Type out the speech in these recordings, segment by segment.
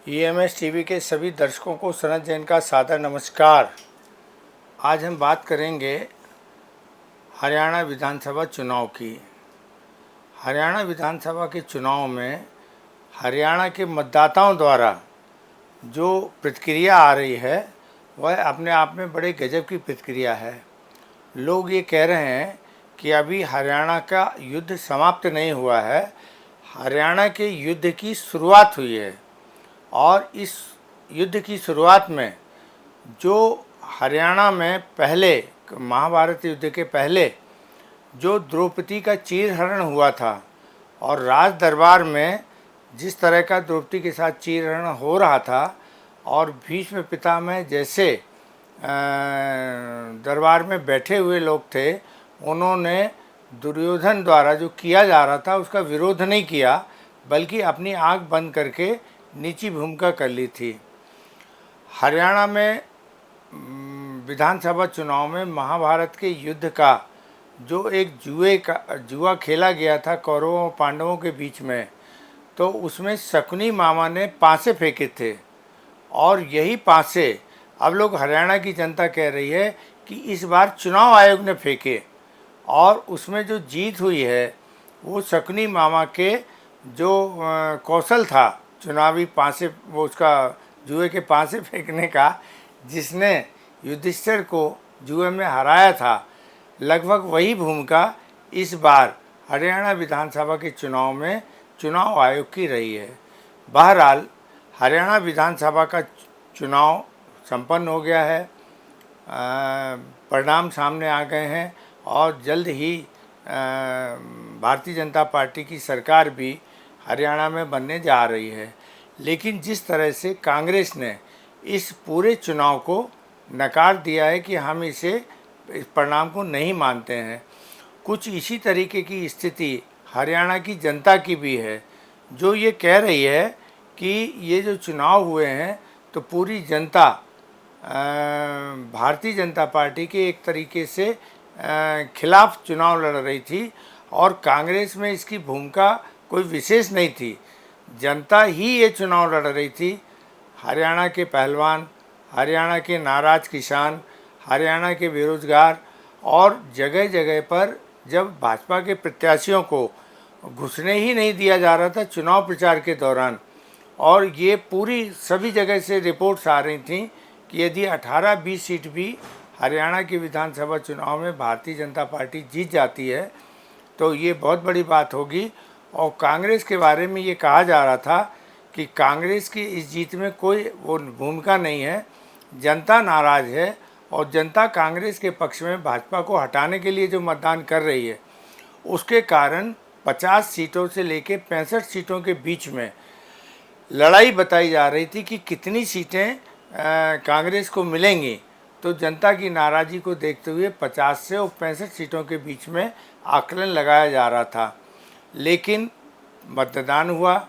EMS TV के सभी दर्शकों को सनत जैन का सादर नमस्कार। आज हम बात करेंगे हरियाणा विधानसभा चुनाव की। हरियाणा विधानसभा के चुनाव में हरियाणा के मतदाताओं द्वारा जो प्रतिक्रिया आ रही है वह अपने आप में बड़े गजब की प्रतिक्रिया है। लोग ये कह रहे हैं कि अभी हरियाणा का युद्ध समाप्त नहीं हुआ है, हरियाणा के युद्ध की शुरुआत हुई है। और इस युद्ध की शुरुआत में जो हरियाणा में पहले महाभारत युद्ध के पहले जो द्रौपदी का चीरहरण हुआ था और राज दरबार में जिस तरह का द्रौपदी के साथ चीरहरण हो रहा था और भीष्म पितामह जैसे दरबार में बैठे हुए लोग थे, उन्होंने दुर्योधन द्वारा जो किया जा रहा था उसका विरोध नहीं किया, बल्कि अपनी आंख बंद करके नीची भूमिका कर ली थी। हरियाणा में विधानसभा चुनाव में महाभारत के युद्ध का जो एक जुआ खेला गया था कौरवों और पांडवों के बीच में, तो उसमें शकुनी मामा ने पासे फेंके थे और यही पासे अब लोग हरियाणा की जनता कह रही है कि इस बार चुनाव आयोग ने फेंके और उसमें जो जीत हुई है वो शकुनी मामा के जो कौशल था चुनावी पासे, वो उसका जुए के पासे फेंकने का, जिसने युधिष्ठिर को जुए में हराया था, लगभग वही भूमिका इस बार हरियाणा विधानसभा के चुनाव में चुनाव आयोग की रही है। बहरहाल हरियाणा विधानसभा का चुनाव संपन्न हो गया है, परिणाम सामने आ गए हैं और जल्द ही भारतीय जनता पार्टी की सरकार भी हरियाणा में बनने जा रही है। लेकिन जिस तरह से कांग्रेस ने इस पूरे चुनाव को नकार दिया है कि हम इस परिणाम को नहीं मानते हैं, कुछ इसी तरीके की स्थिति हरियाणा की जनता की भी है, जो ये कह रही है कि ये जो चुनाव हुए हैं तो पूरी जनता भारतीय जनता पार्टी के एक तरीके से खिलाफ चुनाव लड़ रही थी और कांग्रेस में इसकी भूमिका कोई विशेष नहीं थी। जनता ही ये चुनाव लड़ रही थी। हरियाणा के पहलवान, हरियाणा के नाराज किसान, हरियाणा के बेरोजगार और जगह जगह पर जब भाजपा के प्रत्याशियों को घुसने ही नहीं दिया जा रहा था चुनाव प्रचार के दौरान, और ये पूरी सभी जगह से रिपोर्ट्स आ रही थी कि यदि 18-20 सीट भी हरियाणा के विधानसभा चुनाव में भारतीय जनता पार्टी जीत जाती है तो ये बहुत बड़ी बात होगी। और कांग्रेस के बारे में ये कहा जा रहा था कि कांग्रेस की इस जीत में कोई वो भूमिका नहीं है, जनता नाराज़ है और जनता कांग्रेस के पक्ष में भाजपा को हटाने के लिए जो मतदान कर रही है उसके कारण 50 सीटों से लेकर 65 सीटों के बीच में लड़ाई बताई जा रही थी कि कितनी सीटें कांग्रेस को मिलेंगी। तो जनता की नाराज़गी को देखते हुए 50 से और 65 सीटों के बीच में आकलन लगाया जा रहा था। लेकिन मतदान हुआ,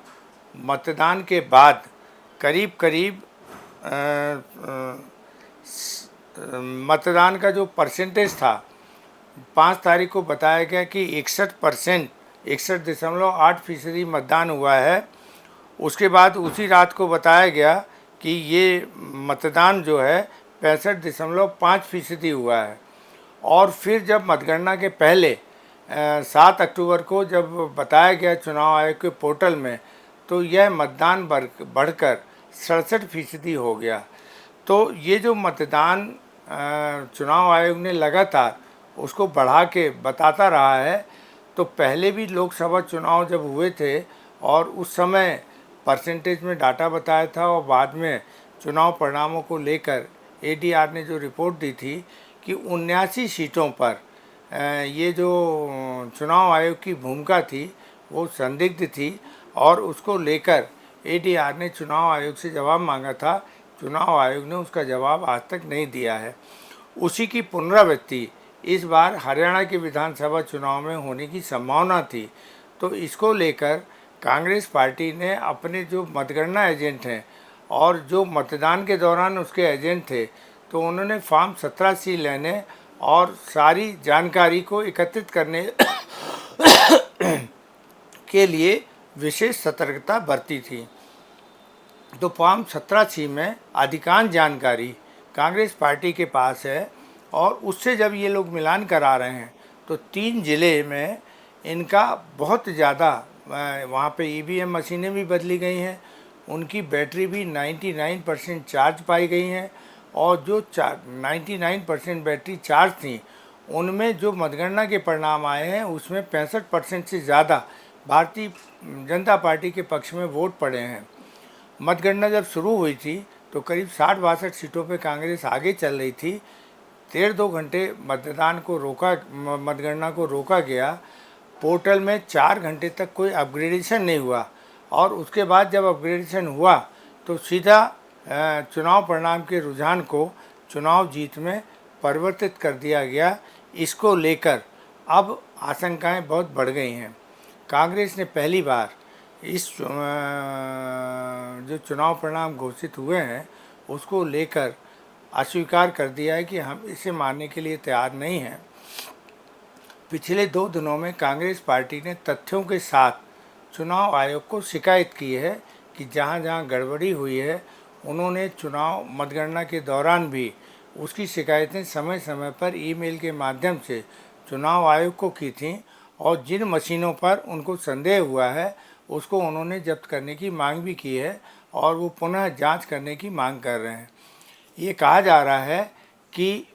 मतदान के बाद करीब करीब मतदान का जो परसेंटेज था 5 तारीख को बताया गया कि 61.8% मतदान हुआ है। उसके बाद उसी रात को बताया गया कि ये मतदान जो है 65.5% हुआ है। और फिर जब मतगणना के पहले 7 अक्टूबर को जब बताया गया चुनाव आयोग के पोर्टल में, तो यह मतदान बढ़कर 67% हो गया। तो ये जो मतदान चुनाव आयोग ने लगातार उसको बढ़ा के बताता रहा है। तो पहले भी लोकसभा चुनाव जब हुए थे और उस समय परसेंटेज में डाटा बताया था और बाद में चुनाव परिणामों को लेकर एडीआर ने जो रिपोर्ट दी थी कि 79 सीटों पर ये जो चुनाव आयोग की भूमिका थी वो संदिग्ध थी और उसको लेकर एडीआर ने चुनाव आयोग से जवाब मांगा था। चुनाव आयोग ने उसका जवाब आज तक नहीं दिया है। उसी की पुनरावृत्ति इस बार हरियाणा के विधानसभा चुनाव में होने की संभावना थी। तो इसको लेकर कांग्रेस पार्टी ने अपने जो मतगणना एजेंट हैं और जो मतदान के दौरान उसके एजेंट थे, तो उन्होंने फॉर्म 17C लेने और सारी जानकारी को एकत्रित करने के लिए विशेष सतर्कता बरती थी। तो फॉर्म 17C में अधिकांश जानकारी कांग्रेस पार्टी के पास है और उससे जब ये लोग मिलान करा रहे हैं तो 3 ज़िले में इनका बहुत ज़्यादा वहाँ पे ईवीएम मशीनें भी बदली गई हैं, उनकी बैटरी भी 99% चार्ज पाई गई हैं और जो 99% बैटरी चार्ज थी उनमें जो मतगणना के परिणाम आए हैं उसमें 65% से ज़्यादा भारतीय जनता पार्टी के पक्ष में वोट पड़े हैं। मतगणना जब शुरू हुई थी तो करीब 60-62 सीटों पे कांग्रेस आगे चल रही थी। 1.5-2 घंटे मतगणना को रोका गया। पोर्टल में 4 घंटे तक कोई अपग्रेडेशन नहीं हुआ और उसके बाद जब अपग्रेडेशन हुआ तो सीधा चुनाव परिणाम के रुझान को चुनाव जीत में परिवर्तित कर दिया गया। इसको लेकर अब आशंकाएं बहुत बढ़ गई हैं। कांग्रेस ने पहली बार इस जो चुनाव परिणाम घोषित हुए हैं उसको लेकर अस्वीकार कर दिया है कि हम इसे मानने के लिए तैयार नहीं हैं। पिछले 2 दिनों में कांग्रेस पार्टी ने तथ्यों के साथ चुनाव आयोग को शिकायत की है कि जहां जहां गड़बड़ी हुई है उन्होंने चुनाव मतगणना के दौरान भी उसकी शिकायतें समय समय पर ईमेल के माध्यम से चुनाव आयोग को की थीं और जिन मशीनों पर उनको संदेह हुआ है उसको उन्होंने जब्त करने की मांग भी की है और वो पुनः जांच करने की मांग कर रहे हैं। ये कहा जा रहा है कि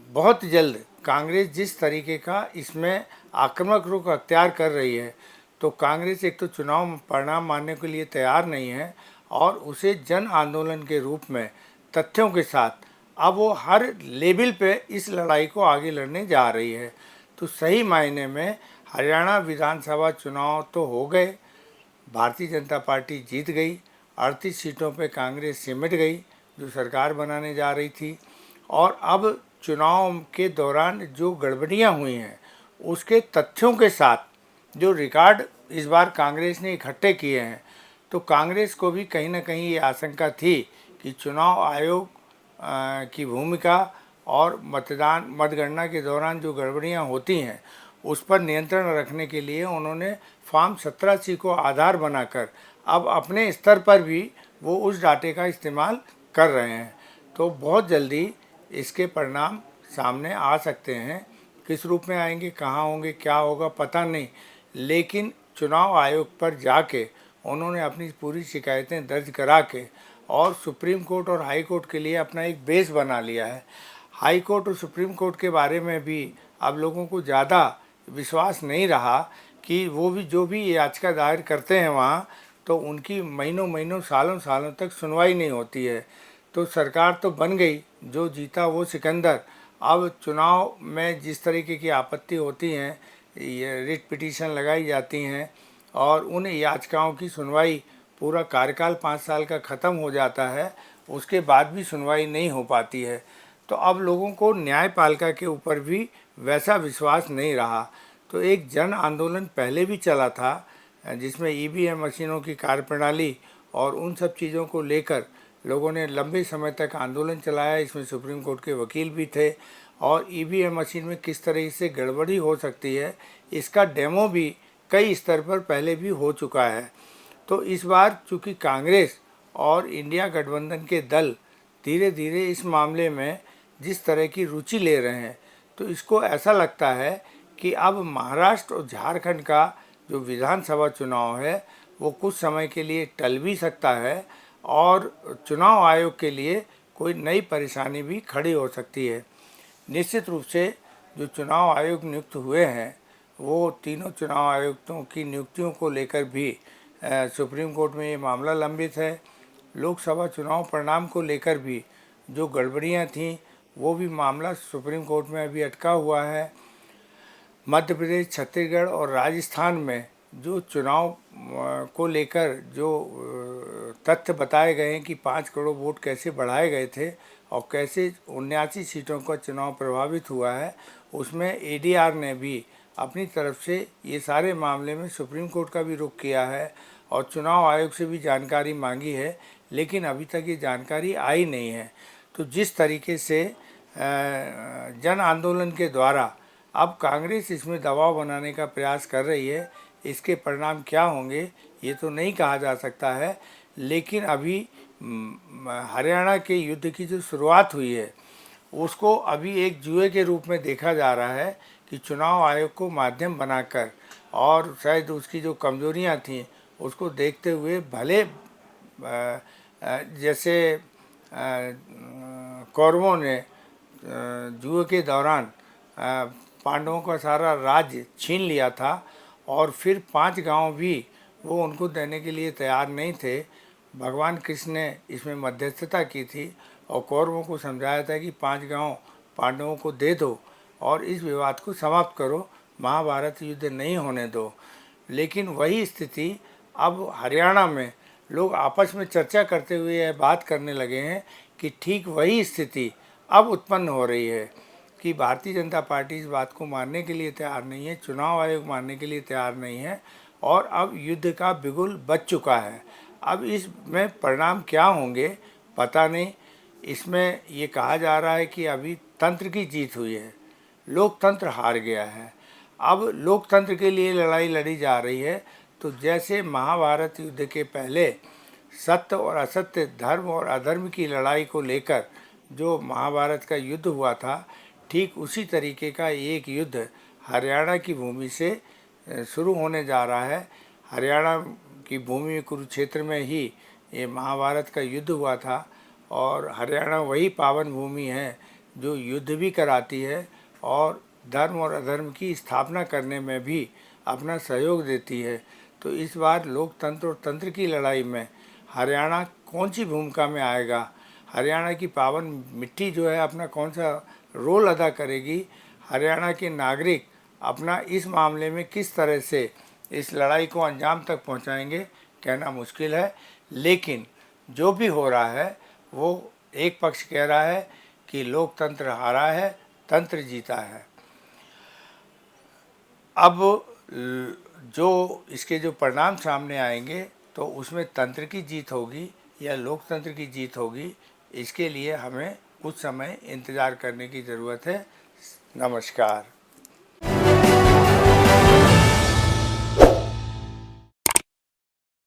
बहुत जल्द कांग्रेस जिस तरीके का इसमें आक्रामक रुख अख्तियार कर रही है तो कांग्रेस एक तो चुनाव परिणाम मानने के लिए तैयार नहीं है और उसे जन आंदोलन के रूप में तथ्यों के साथ अब वो हर लेवल पे इस लड़ाई को आगे लड़ने जा रही है। तो सही मायने में हरियाणा विधानसभा चुनाव तो हो गए, भारतीय जनता पार्टी जीत गई, 38 सीटों पे कांग्रेस सिमट गई जो सरकार बनाने जा रही थी और अब चुनाव के दौरान जो गड़बड़ियां हुई हैं उसके तथ्यों के साथ जो रिकॉर्ड इस बार कांग्रेस ने इकट्ठे किए हैं तो कांग्रेस को भी कहीं ना कहीं ये आशंका थी कि चुनाव आयोग की भूमिका और मतगणना के दौरान जो गड़बड़ियां होती हैं उस पर नियंत्रण रखने के लिए उन्होंने फॉर्म 17C को आधार बनाकर अब अपने स्तर पर भी वो उस डाटे का इस्तेमाल कर रहे हैं। तो बहुत जल्दी इसके परिणाम सामने आ सकते हैं। किस रूप में आएंगे, कहाँ होंगे, क्या होगा पता नहीं, लेकिन चुनाव आयोग पर जाके उन्होंने अपनी पूरी शिकायतें दर्ज करा के और सुप्रीम कोर्ट और हाई कोर्ट के लिए अपना एक बेस बना लिया है। हाई कोर्ट और सुप्रीम कोर्ट के बारे में भी अब लोगों को ज़्यादा विश्वास नहीं रहा कि वो भी जो भी याचिका दायर करते हैं वहाँ तो उनकी महीनों महीनों सालों सालों तक सुनवाई नहीं होती है। तो सरकार तो बन गई, जो जीता वो सिकंदर। अब चुनाव में जिस तरीके की आपत्ति होती हैं, ये रिट पिटीशन लगाई जाती हैं और उन याचिकाओं की सुनवाई पूरा कार्यकाल 5 साल का ख़त्म हो जाता है, उसके बाद भी सुनवाई नहीं हो पाती है। तो अब लोगों को न्यायपालिका के ऊपर भी वैसा विश्वास नहीं रहा। तो एक जन आंदोलन पहले भी चला था जिसमें ईवीएम मशीनों की कार्यप्रणाली और उन सब चीज़ों को लेकर लोगों ने लंबे समय तक आंदोलन चलाया। इसमें सुप्रीम कोर्ट के वकील भी थे और ईवीएम मशीन में किस तरह से गड़बड़ी हो सकती है इसका डेमो भी कई स्तर पर पहले भी हो चुका है। तो इस बार चूँकि कांग्रेस और इंडिया गठबंधन के दल धीरे धीरे इस मामले में जिस तरह की रुचि ले रहे हैं तो इसको ऐसा लगता है कि अब महाराष्ट्र और झारखंड का जो विधानसभा चुनाव है वो कुछ समय के लिए टल भी सकता है और चुनाव आयोग के लिए कोई नई परेशानी भी खड़ी हो सकती है। निश्चित रूप से जो चुनाव आयोग नियुक्त हुए हैं वो तीनों चुनाव आयुक्तों की नियुक्तियों को लेकर भी सुप्रीम कोर्ट में ये मामला लंबित है। लोकसभा चुनाव परिणाम को लेकर भी जो गड़बड़ियां थीं वो भी मामला सुप्रीम कोर्ट में अभी अटका हुआ है। मध्य प्रदेश, छत्तीसगढ़ और राजस्थान में जो चुनाव को लेकर जो तथ्य बताए गए हैं कि 5 करोड़ वोट कैसे बढ़ाए गए थे और कैसे 79 सीटों का चुनाव प्रभावित हुआ है, उसमें एडीआर ने भी अपनी तरफ से ये सारे मामले में सुप्रीम कोर्ट का भी रुख किया है और चुनाव आयोग से भी जानकारी मांगी है, लेकिन अभी तक ये जानकारी आई नहीं है। तो जिस तरीके से जन आंदोलन के द्वारा अब कांग्रेस इसमें दबाव बनाने का प्रयास कर रही है, इसके परिणाम क्या होंगे ये तो नहीं कहा जा सकता है, लेकिन अभी हरियाणा के युद्ध की जो शुरुआत हुई है उसको अभी एक जुए के रूप में देखा जा रहा है कि चुनाव आयोग को माध्यम बनाकर, और शायद उसकी जो कमजोरियां थीं उसको देखते हुए भले जैसे कौरवों ने जुए के दौरान पांडवों का सारा राज्य छीन लिया था और फिर 5 गांव भी वो उनको देने के लिए तैयार नहीं थे। भगवान कृष्ण ने इसमें मध्यस्थता की थी और कौरवों को समझाया था कि 5 गांव पांडवों को दे दो और इस विवाद को समाप्त करो, महाभारत युद्ध नहीं होने दो। लेकिन वही स्थिति अब हरियाणा में लोग आपस में चर्चा करते हुए यह बात करने लगे हैं कि ठीक वही स्थिति अब उत्पन्न हो रही है कि भारतीय जनता पार्टी इस बात को मानने के लिए तैयार नहीं है, चुनाव आयोग मानने के लिए तैयार नहीं है और अब युद्ध का बिगुल बज चुका है। अब इसमें परिणाम क्या होंगे पता नहीं। इसमें ये कहा जा रहा है कि अभी तंत्र की जीत हुई है, लोकतंत्र हार गया है। अब लोकतंत्र के लिए लड़ाई लड़ी जा रही है। तो जैसे महाभारत युद्ध के पहले सत्य और असत्य, धर्म और अधर्म की लड़ाई को लेकर जो महाभारत का युद्ध हुआ था, ठीक उसी तरीके का एक युद्ध हरियाणा की भूमि से शुरू होने जा रहा है। हरियाणा की भूमि में कुरुक्षेत्र में ही ये महाभारत का युद्ध हुआ था और हरियाणा वही पावन भूमि है जो युद्ध भी कराती है और धर्म और अधर्म की स्थापना करने में भी अपना सहयोग देती है। तो इस बार लोकतंत्र और तंत्र की लड़ाई में हरियाणा कौन सी भूमिका में आएगा, हरियाणा की पावन मिट्टी जो है अपना कौन सा रोल अदा करेगी, हरियाणा के नागरिक अपना इस मामले में किस तरह से इस लड़ाई को अंजाम तक पहुंचाएंगे, कहना मुश्किल है। लेकिन जो भी हो रहा है वो एक पक्ष कह रहा है कि लोकतंत्र हारा है, तंत्र जीता है। अब जो इसके जो परिणाम सामने आएंगे तो उसमें तंत्र की जीत होगी या लोकतंत्र की जीत होगी, इसके लिए हमें कुछ समय इंतज़ार करने की ज़रूरत है। नमस्कार।